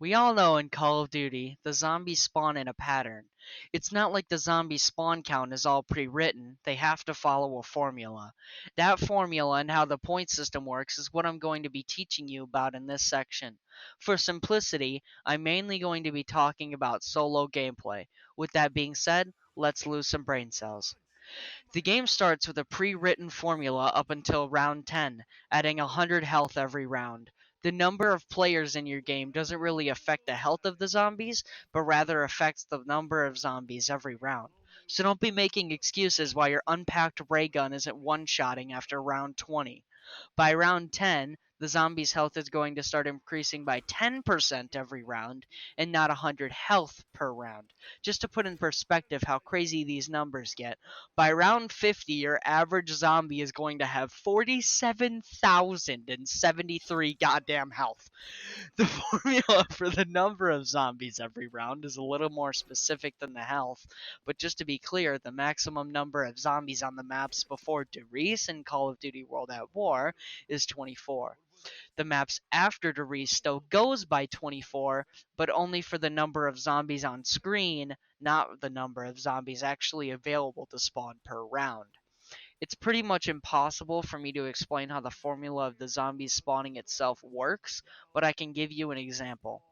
We all know in Call of Duty, the zombies spawn in a pattern. It's not like the zombie spawn count is all pre-written, they have to follow a formula. That formula and how the point system works is what I'm going to be teaching you about in this section. For simplicity, I'm mainly going to be talking about solo gameplay. With that being said, let's lose some brain cells. The game starts with a pre-written formula up until round 10, adding 100 health every round. The number of players in your game doesn't really affect the health of the zombies, but rather affects the number of zombies every round. So don't be making excuses why your unpacked ray gun isn't one-shotting after round 20. By round 10, the zombie's health is going to start increasing by 10% every round and not 100 health per round. Just to put in perspective how crazy these numbers get, by round 50, your average zombie is going to have 47,073 goddamn health. The formula for the number of zombies every round is a little more specific than the health, but just to be clear, the maximum number of zombies on the maps before Derice in Call of Duty World at War is 24. The maps after Derice still goes by 24, but only for the number of zombies on screen, not the number of zombies actually available to spawn per round. It's pretty much impossible for me to explain how the formula of the zombies spawning itself works, but I can give you an example.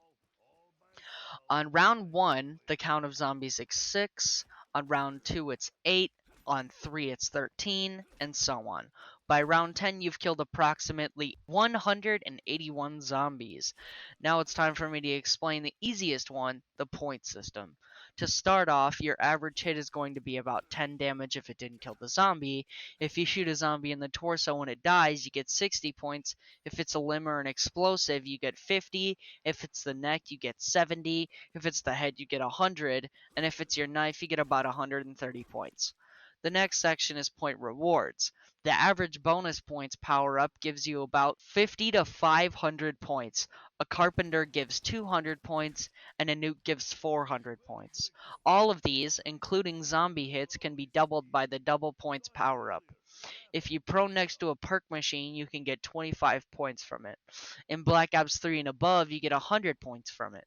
On round 1, the count of zombies is 6, on round 2 it's 8, on 3 it's 13, and so on. By round 10 you've killed approximately 181 zombies. Now it's time for me to explain the easiest one, the point system. To start off, your average hit is going to be about 10 damage if it didn't kill the zombie. If you shoot a zombie in the torso when it dies, you get 60 points. If it's a limb or an explosive, you get 50. If it's the neck, you get 70. If it's the head, you get 100. And if it's your knife, you get about 130 points. The next section is point rewards. The average bonus points power up gives you about 50 to 500 points. A carpenter gives 200 points, and a nuke gives 400 points. All of these, including zombie hits, can be doubled by the double points power up. If you prone next to a perk machine, you can get 25 points from it. In Black Ops 3 and above, you get 100 points from it.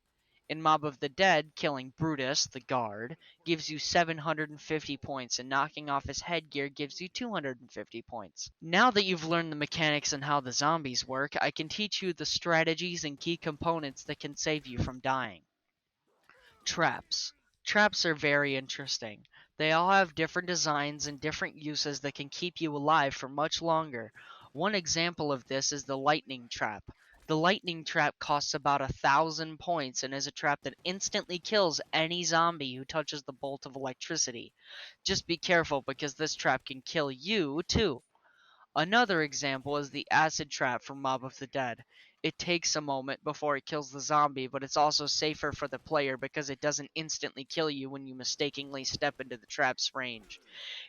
In Mob of the Dead, killing Brutus, the guard, gives you 750 points, and knocking off his headgear gives you 250 points. Now that you've learned the mechanics and how the zombies work, I can teach you the strategies and key components that can save you from dying. Traps. Traps are very interesting. They all have different designs and different uses that can keep you alive for much longer. One example of this is the lightning trap. The lightning trap costs about 1,000 points and is a trap that instantly kills any zombie who touches the bolt of electricity. Just be careful because this trap can kill you too. Another example is the acid trap from Mob of the Dead. It takes a moment before it kills the zombie, but it's also safer for the player because it doesn't instantly kill you when you mistakenly step into the trap's range.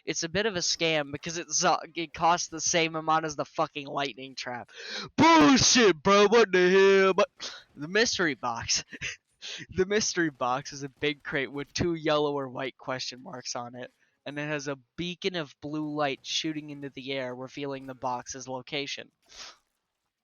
It's a bit of a scam because it costs the same amount as the fucking lightning trap. Bullshit, bro, what the hell? But the mystery box. The mystery box is a big crate with two yellow or white question marks on it, and it has a beacon of blue light shooting into the air, revealing the box's location.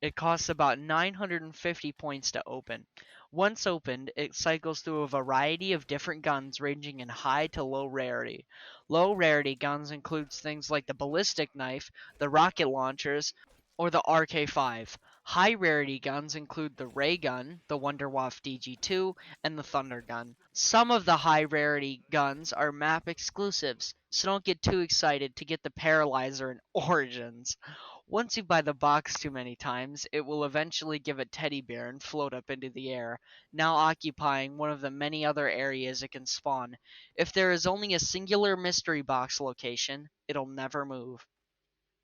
It costs about 950 points to open. Once opened, it cycles through a variety of different guns ranging in high to low rarity. Low rarity guns includes things like the ballistic knife, the rocket launchers, or the RK-5. High rarity guns include the ray gun, the Wunderwaffe DG2, and the thunder gun. Some of the high rarity guns are map exclusives, so don't get too excited to get the Paralyzer and Origins. Once you buy the box too many times, it will eventually give a teddy bear and float up into the air, now occupying one of the many other areas it can spawn. If there is only a singular mystery box location, it'll never move.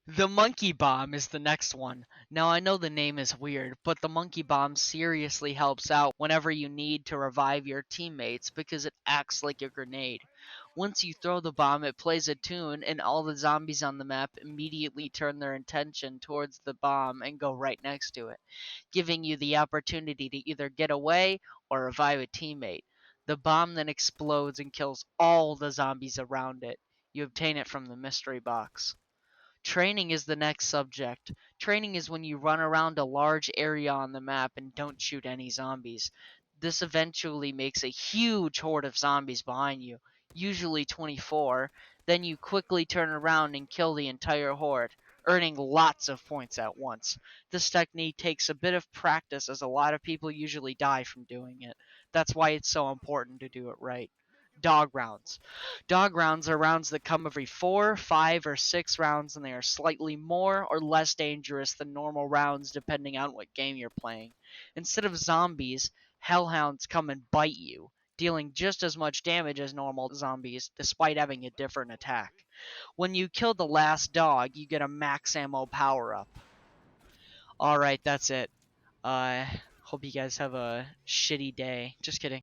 The monkey bomb is the next one. Now I know the name is weird, but the monkey bomb seriously helps out whenever you need to revive your teammates because it acts like a grenade. Once you throw the bomb, it plays a tune and all the zombies on the map immediately turn their attention towards the bomb and go right next to it, giving you the opportunity to either get away or revive a teammate. The bomb then explodes and kills all the zombies around it. You obtain it from the mystery box. Training is the next subject. Training is when you run around a large area on the map and don't shoot any zombies. This eventually makes a huge horde of zombies behind you, usually 24. Then you quickly turn around and kill the entire horde, earning lots of points at once. This technique takes a bit of practice as a lot of people usually die from doing it. That's why it's so important to do it right. Dog rounds. Dog rounds are rounds that come every 4, 5, or 6 rounds, and they are slightly more or less dangerous than normal rounds depending on what game you're playing. Instead of zombies, hellhounds come and bite you, dealing just as much damage as normal zombies despite having a different attack. When you kill the last dog, you get a max ammo power up. Alright, that's it. Hope you guys have a shitty day. Just kidding.